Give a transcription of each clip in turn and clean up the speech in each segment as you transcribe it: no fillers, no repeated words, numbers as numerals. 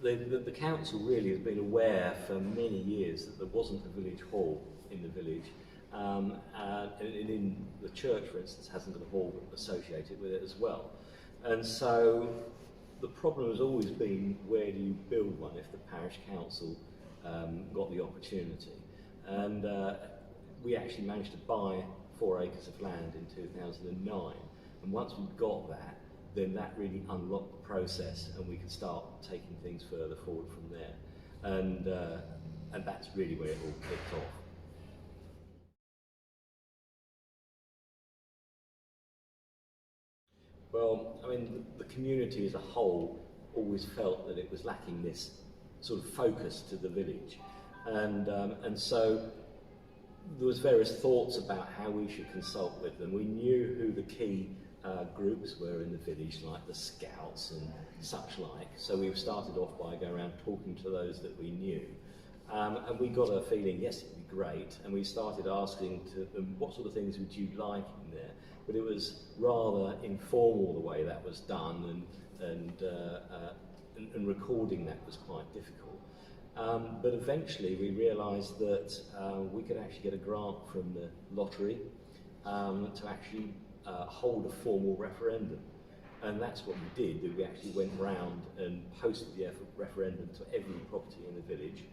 the council really has been aware for many years that there wasn't a village hall in the village, and in the church, for instance, hasn't got a hall associated with it as well. And so the problem has always been, where do you build one if the parish council got the opportunity? And we actually managed to buy 4 acres of land in 2009, and once we got that, then that really unlocked the process, and we could start taking things further forward from there. And that's really where it all kicked off. Well, I mean, the community as a whole always felt that it was lacking this sort of focus to the village, and so there was various thoughts about how we should consult with them. We knew who the key groups were in the village, like the Scouts and such like, so we started off by going around talking to those that we knew, and we got a feeling, yes, it'd be great, and we started asking to them, what sort of things would you like in there? But it was rather informal the way that was done, and recording that was quite difficult. But eventually we realised that we could actually get a grant from the lottery to actually hold a formal referendum. And that's what we did. We actually went round and posted the referendum to every property in the village,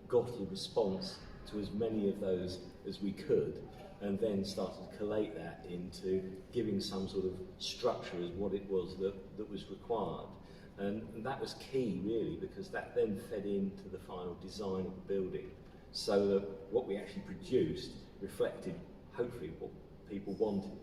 got a response to as many of those as we could, and then started to collate that into giving some sort of structure as what it was that was required. And that was key, really, because that then fed into the final design of the building, so that what we actually produced reflected, hopefully, what people wanted.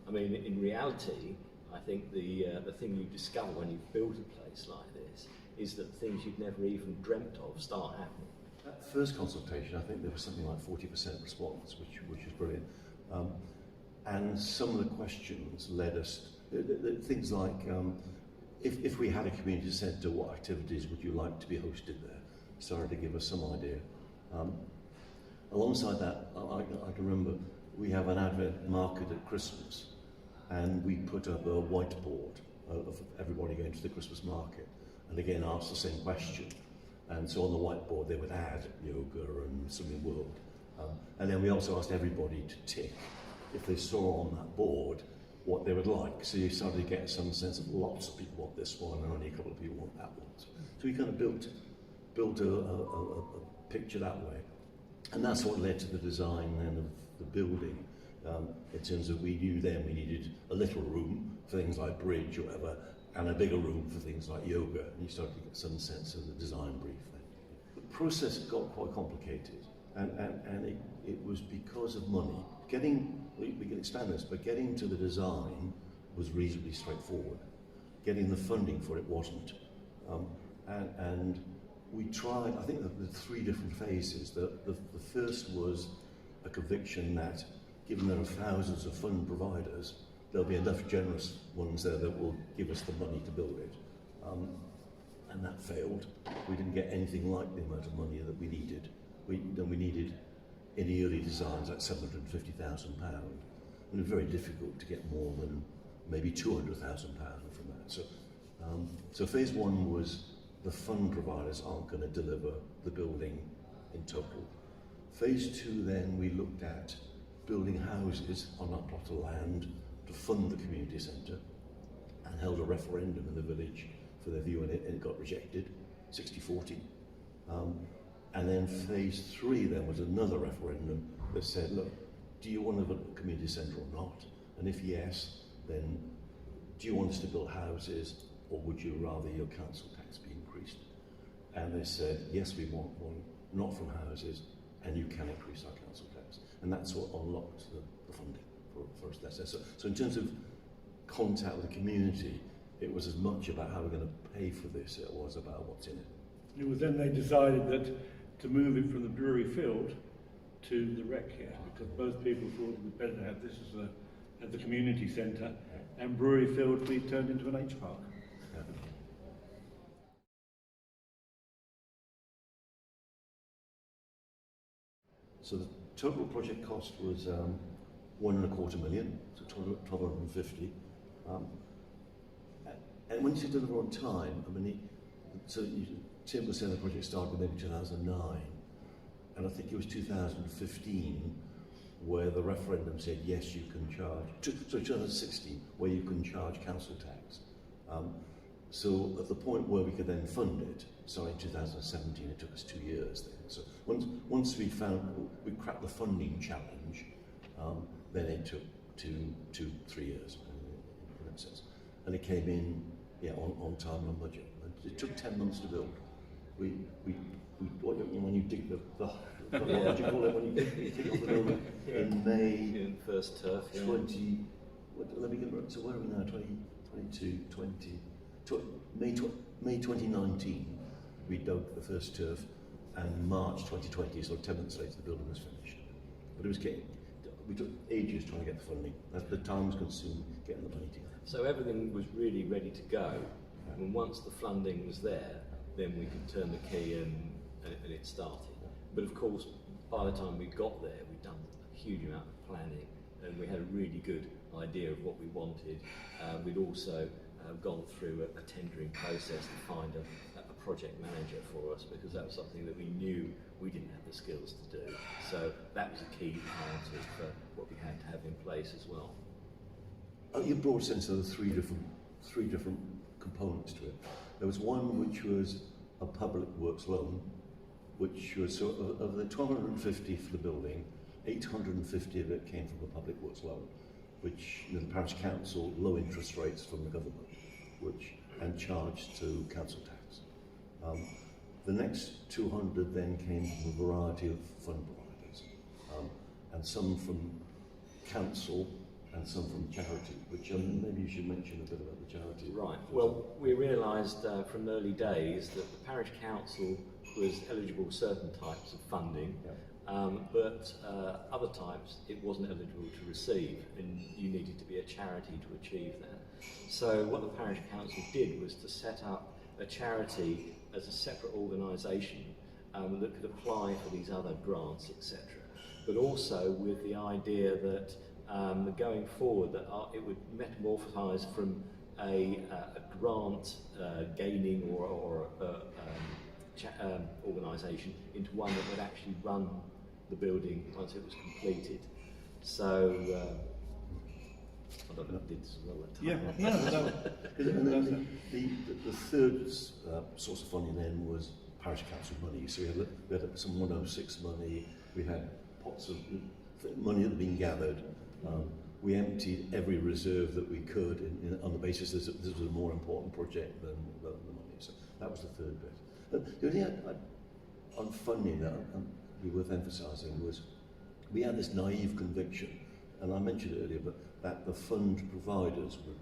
I mean, in reality, I think the thing you discover when you've built a place like this is that things you'd never even dreamt of start happening. That first consultation, I think there was something like 40% response, which is brilliant. And some of the questions led us, things like, if we had a community centre, what activities would you like to be hosted there? Started to give us some idea. Alongside that, I can remember we have an Advent market at Christmas, and we put up a whiteboard of everybody going to the Christmas market, and again asked the same question. And so on the whiteboard they would add yoga and swimming world. And then we also asked everybody to tick, if they saw on that board, what they would like. So you started to get some sense of lots of people want this one and only a couple of people want that one. So we kind of built a picture that way. And that's what led to the design then of the building. In terms of, we knew then we needed a little room for things like bridge or whatever, and a bigger room for things like yoga, and you started to get some sense of the design brief then. The process got quite complicated, and it was because of money. We can expand this, but getting to the design was reasonably straightforward. Getting the funding for it wasn't. And we tried, I think the 3 different phases. The first was a conviction that, given there are thousands of fund providers, there'll be enough generous ones there that will give us the money to build it. And that failed. We didn't get anything like the amount of money that we needed. We needed, in the early designs, like £750,000. And it was very difficult to get more than maybe £200,000 from that. So phase 1 was, the fund providers aren't going to deliver the building in total. Phase 2 then, we looked at building houses on that plot of land to fund the community centre, and held a referendum in the village for their view, and it got rejected, 60-40. And then phase 3 then was another referendum that said, look, do you want to build a community centre or not? And if yes, then do you want us to build houses, or would you rather your council tax be increased? And they said, yes, we want one, not from houses, and you can increase our council tax. And that's what unlocked the funding for us. So in terms of contact with the community, it was as much about how we're going to pay for this as it was about what's in it. It was then they decided that to move it from the brewery field to the rec here, because both people thought it was better to have this as the community centre, and brewery field we turned into an H park. Yeah. So the total project cost was £1.25 million, so 1,250. And when you say deliver on time, I mean, Tim was saying the project started maybe 2009, and I think it was 2015 where the referendum said yes, you can charge. Sorry, 2016, where you can charge council tax. So at the point where we could then fund it, so in 2017, it took us 2 years then. So once we cracked the funding challenge, then it took 3 years in that sense. And it came in, on time and budget. It took 10 months to build. When you dig what do you call it, when you dig off the building in May, in first turf, 20, let me get right, so where are we now, 2022, May 2019, we dug the first turf, and March 2020, so 10 months later, the building was finished. But it was we took ages trying to get the funding. The time was consumed getting the money together. So everything was really ready to go, and once the funding was there, then we could turn the key and it started. But of course, by the time we got there, we'd done a huge amount of planning, and we had a really good idea of what we wanted. We'd also gone through a tendering process to find a project manager for us, because that was something that we knew we didn't have the skills to do. So that was a key part of what we had to have in place as well. You brought a sense of three different components to it. There was one which was a public works loan, which was sort of the 1,250 for the building, 850 of it came from a public works loan, which the parish council, low interest rates from the government, and charged to council tax. The next 200 then came from a variety of fund providers, and some from council and some from charity, which maybe you should mention a bit about the charity. Right. Well, we realised from early days that the parish council was eligible for certain types of funding, but other types it wasn't eligible to receive, and you needed to be a charity to achieve that. So what the parish council did was to set up a charity as a separate organisation that could apply for these other grants, etc. But also with the idea that going forward, that it would metamorphose from a grant gaining or organisation into one that would actually run the building once it was completed. So I don't know if I did as well at the time. Yeah, And then the third source of funding then was parish council money. So we had some 106 money, we had pots of money that had been gathered. We emptied every reserve that we could on the basis that this was a more important project than the money. So that was the third bit. The only thing on funding that would be worth emphasising was we had this naive conviction, and I mentioned it earlier, but that the fund providers would,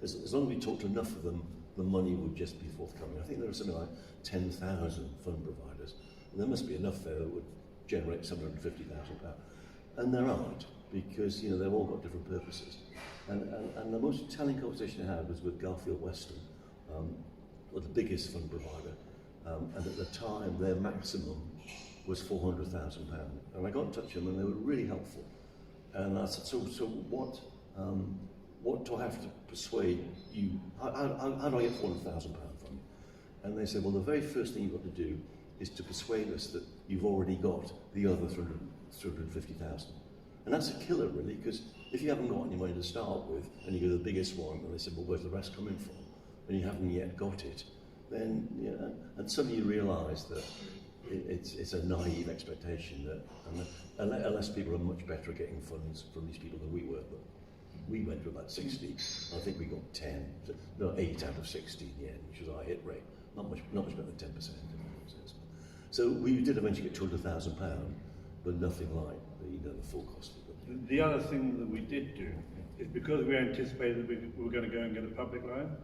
as long as we talked to enough of them, the money would just be forthcoming. I think there are something like 10,000 fund providers, and there must be enough there that would generate £750,000. And there aren't, because they've all got different purposes. And the most telling conversation I had was with Garfield Weston, the biggest fund provider, and at the time their maximum was £400,000. And I got in touch with them, and they were really helpful. And I said, so what do I have to persuade you? How do I get £400,000 from you? And they said, well, the very first thing you've got to do is to persuade us that you've already got the other 350,000. And that's a killer, really, because if you haven't got any money to start with, and you go to the biggest one, and they said, well, where's the rest coming from? And you haven't yet got it, then, and suddenly you realise that it's a naive expectation that unless people are much better at getting funds from these people than we were, but we went to about 60. I think we got 8 out of 60 in the end, which was our hit rate. Not much better than 10%. So we did eventually get £200,000, but nothing like the full cost of it. The other thing that we did do is, because we anticipated that we were going to go and get a public loan,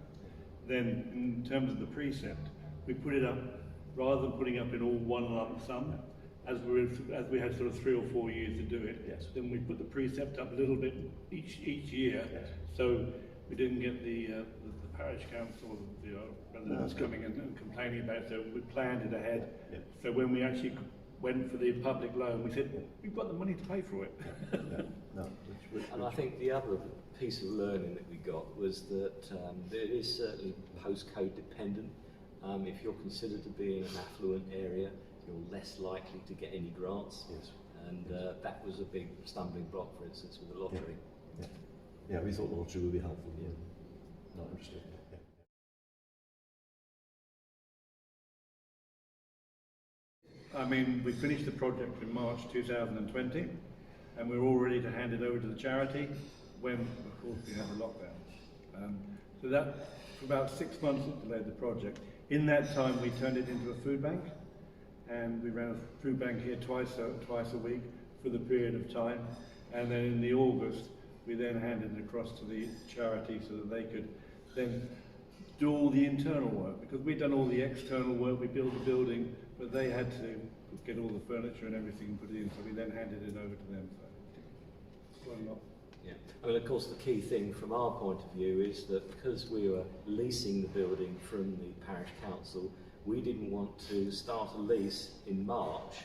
then in terms of the precept, we put it up, rather than putting up in all one lump sum, as we had sort of 3 or 4 years to do it. Yes. Then we put the precept up a little bit each year, Yes. so we didn't get the parish council, the residents coming in and complaining about it. So we planned it ahead. Yeah. So when we actually went for the public loan, we said, we've got the money to pay for it. And I think the other piece of learning that we got was that it is certainly postcode dependent. If you're considered to be in an affluent area, you're less likely to get any grants. Yes. And that was a big stumbling block, for instance, with the lottery. Yeah, we thought the lottery would be helpful. Yeah. Not understood. I mean, we finished the project in March 2020, and we were all ready to hand it over to the charity when, of course, we had the lockdown. So that, for about 6 months, it delayed the project. In that time, we turned it into a food bank, and we ran a food bank here twice a week for the period of time. And then in the August, we then handed it across to the charity so that they could then do all the internal work, because we'd done all the external work, we built the building, but they had to get all the furniture and everything put in, so we then handed it over to them. So quite a lot. Yeah, I mean, of course, the key thing from our point of view is that because we were leasing the building from the parish council, we didn't want to start a lease in March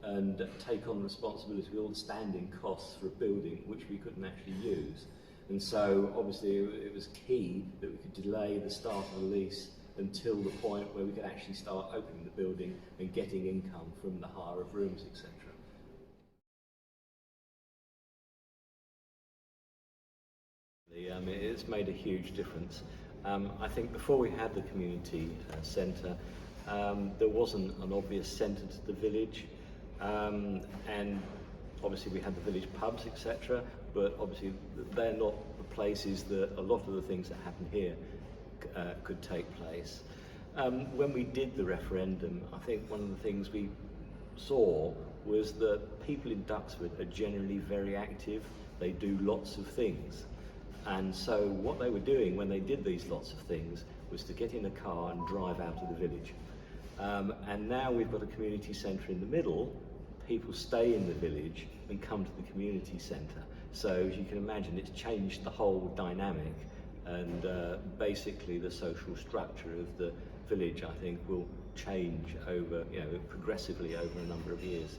and take on the responsibility of all the standing costs for a building which we couldn't actually use. And so, obviously, it was key that we could delay the start of the lease until the point where we could actually start opening the building and getting income from the hire of rooms, etc. It's made a huge difference. I think before we had the community centre, there wasn't an obvious centre to the village, and obviously we had the village pubs, etc. But obviously they're not the places that a lot of the things that happen here could take place. When we did the referendum, I think one of the things we saw was that people in Duxford are generally very active. They do lots of things. And so what they were doing when they did these lots of things was to get in a car and drive out of the village. And now we've got a community centre in the middle. People stay in the village and come to the community centre. So as you can imagine, it's changed the whole dynamic, and basically the social structure of the village, I think, will change over, progressively over a number of years.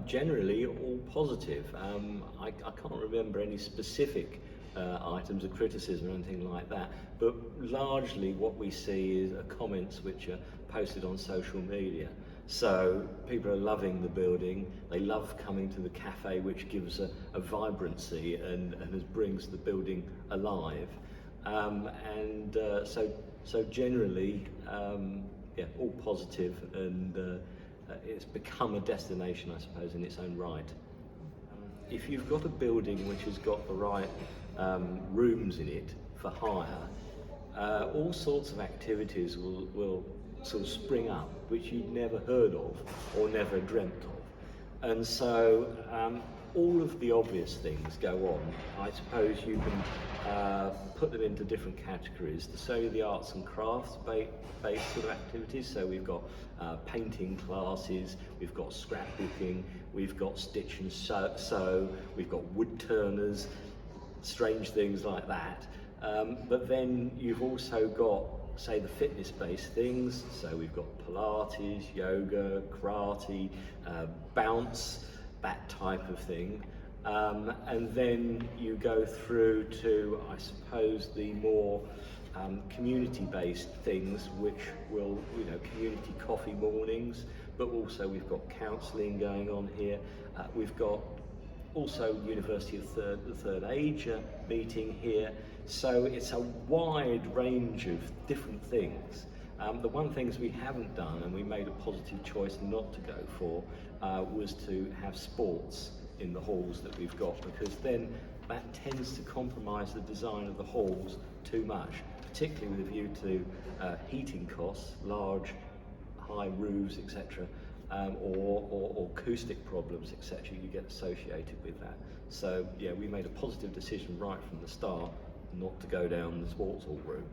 Generally, all positive. I can't remember any specific items of criticism or anything like that, but largely what we see is comments which are posted on social media. So people are loving the building, they love coming to the cafe, which gives a vibrancy and brings the building alive. So generally, all positive, and it's become a destination, I suppose, in its own right. If you've got a building which has got the right rooms in it for hire, all sorts of activities will sort of spring up which you'd never heard of or never dreamt of. And so all of the obvious things go on. I suppose you can put them into different categories. So the arts and crafts based sort of activities. So we've got painting classes, we've got scrapbooking, we've got stitch and sew, we've got wood turners, strange things like that. But then you've also got, say, the fitness-based things. So we've got Pilates, yoga, karate, bounce, that type of thing. And then you go through to, I suppose, the more community-based things, which will, community coffee mornings, but also we've got counselling going on here. We've got also University of the Third Age meeting here. So it's a wide range of different things. The one things we haven't done, and we made a positive choice not to go for, was to have sports in the halls that we've got, because then that tends to compromise the design of the halls too much, particularly with a view to heating costs, large, high roofs, etc., or acoustic problems, etc., you get associated with that. So yeah, we made a positive decision right from the start not to go down the sports hall route.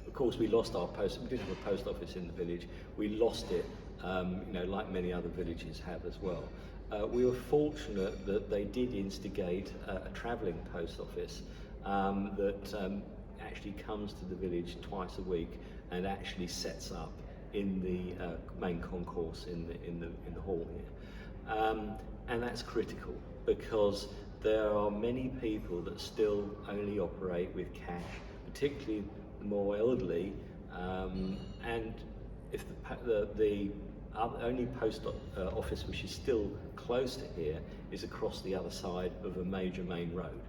Of course, we lost our post. We did have a post office in the village. We lost it, like many other villages have as well. We were fortunate that they did instigate a travelling post office that actually comes to the village twice a week and actually sets up in the main concourse in the hall here, and that's critical because there are many people that still only operate with cash, particularly the more elderly. And if the only post office which is still close to here is across the other side of a major main road.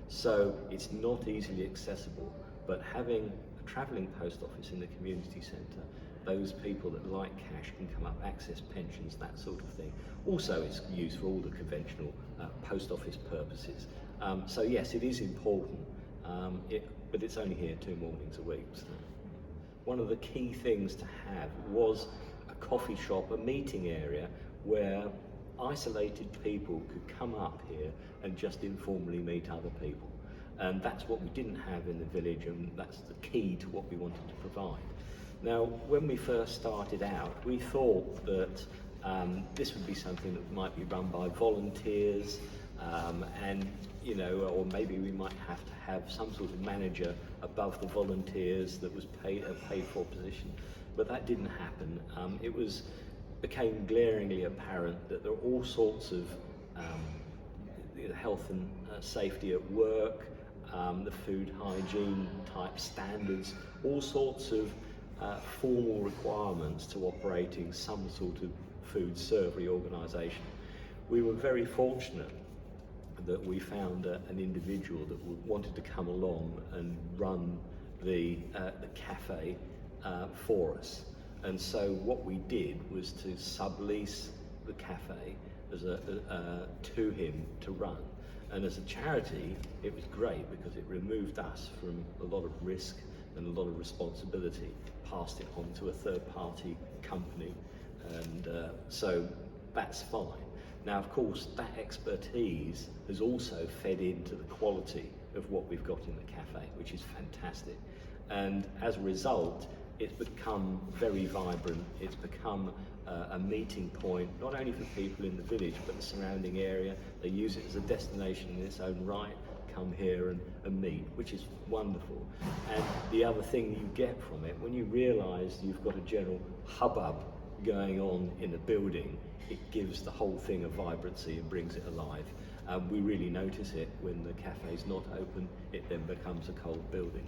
So it's not easily accessible, but having a travelling post office in the community centre, those people that like cash can come up, access pensions, that sort of thing. Also, it's used for all the conventional post office purposes. So yes, it is important, but it's only here 2 mornings a week. So one of the key things to have was a coffee shop, a meeting area where isolated people could come up here and just informally meet other people. And that's what we didn't have in the village, and that's the key to what we wanted to provide. Now, when we first started out, we thought that this would be something that might be run by volunteers, and or maybe we might have to have some sort of manager above the volunteers that was a paid for position, but that didn't happen. It became glaringly apparent that there are all sorts of health and safety at work, the food hygiene type standards, all sorts of formal requirements to operating some sort of food servery organisation. We were very fortunate that we found an individual that wanted to come along and run the cafe for us. And so what we did was to sublease the cafe to him to run. And as a charity, it was great because it removed us from a lot of risk and a lot of responsibility, passed it on to a third-party company, and so that's fine. Now, of course, that expertise has also fed into the quality of what we've got in the cafe, which is fantastic. And as a result, it's become very vibrant. It's become a meeting point, not only for people in the village, but the surrounding area. They use it as a destination in its own right, come here and meet, which is wonderful. And the other thing you get from it, when you realise you've got a general hubbub going on in a building, it gives the whole thing a vibrancy and brings it alive. We really notice it when the cafe's not open, it then becomes a cold building.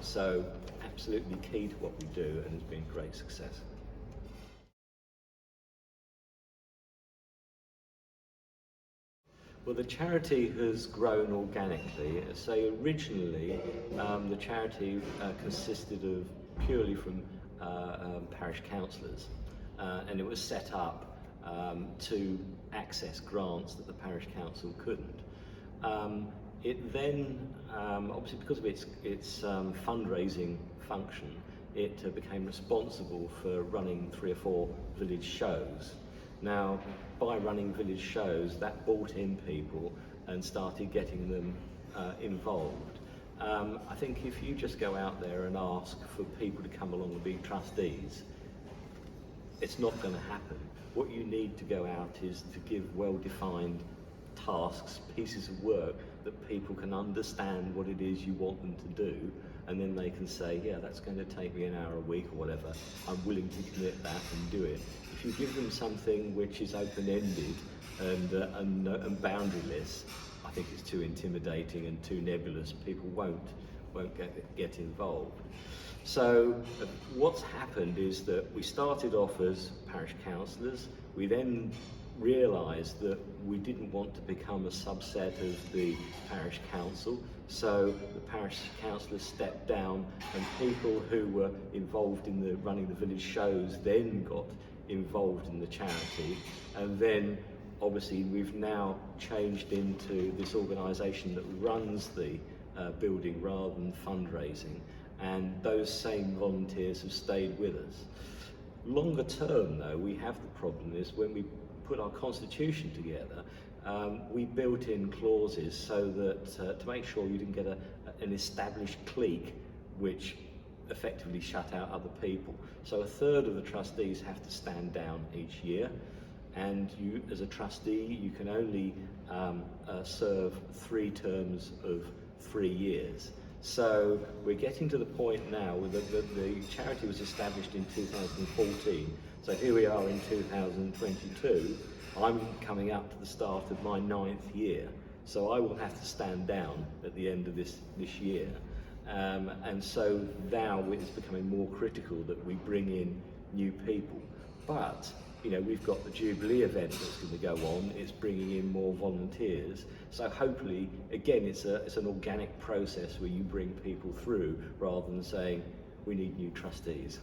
So absolutely key to what we do, and it's been a great success. Well, the charity has grown organically. So originally, the charity consisted of purely from parish councillors, and it was set up to access grants that the parish council couldn't. It then, obviously because of its fundraising function, it became responsible for running 3 or 4 village shows. Now, by running village shows, that brought in people and started getting them involved. I think if you just go out there and ask for people to come along and be trustees, it's not going to happen. What you need to go out is to give well-defined tasks, pieces of work that people can understand what it is you want them to do, and then they can say, yeah, that's going to take me an hour a week or whatever, I'm willing to commit that and do it. If you give them something which is open-ended and boundaryless, I think it's too intimidating and too nebulous. People won't get involved. So what's happened is that we started off as parish councillors. We then realised that we didn't want to become a subset of the parish council, so the parish councillors stepped down, and people who were involved in running the village shows then got involved in the charity, and then obviously we've now changed into this organisation that runs the building rather than fundraising, and those same volunteers have stayed with us. Longer term though, we have the problem is when we put our constitution together, we built in clauses so that to make sure you didn't get an established clique which effectively shut out other people. So 1/3 of the trustees have to stand down each year, and you as a trustee you can only serve 3 terms of 3 years. So we're getting to the point now where the charity was established in 2014, so here we are in 2022. I'm coming up to the start of my 9th year, so I will have to stand down at the end of this year. And so now it's becoming more critical that we bring in new people. But you know, we've got the Jubilee event that's going to go on. It's bringing in more volunteers. So hopefully, again, it's an organic process where you bring people through rather than saying we need new trustees.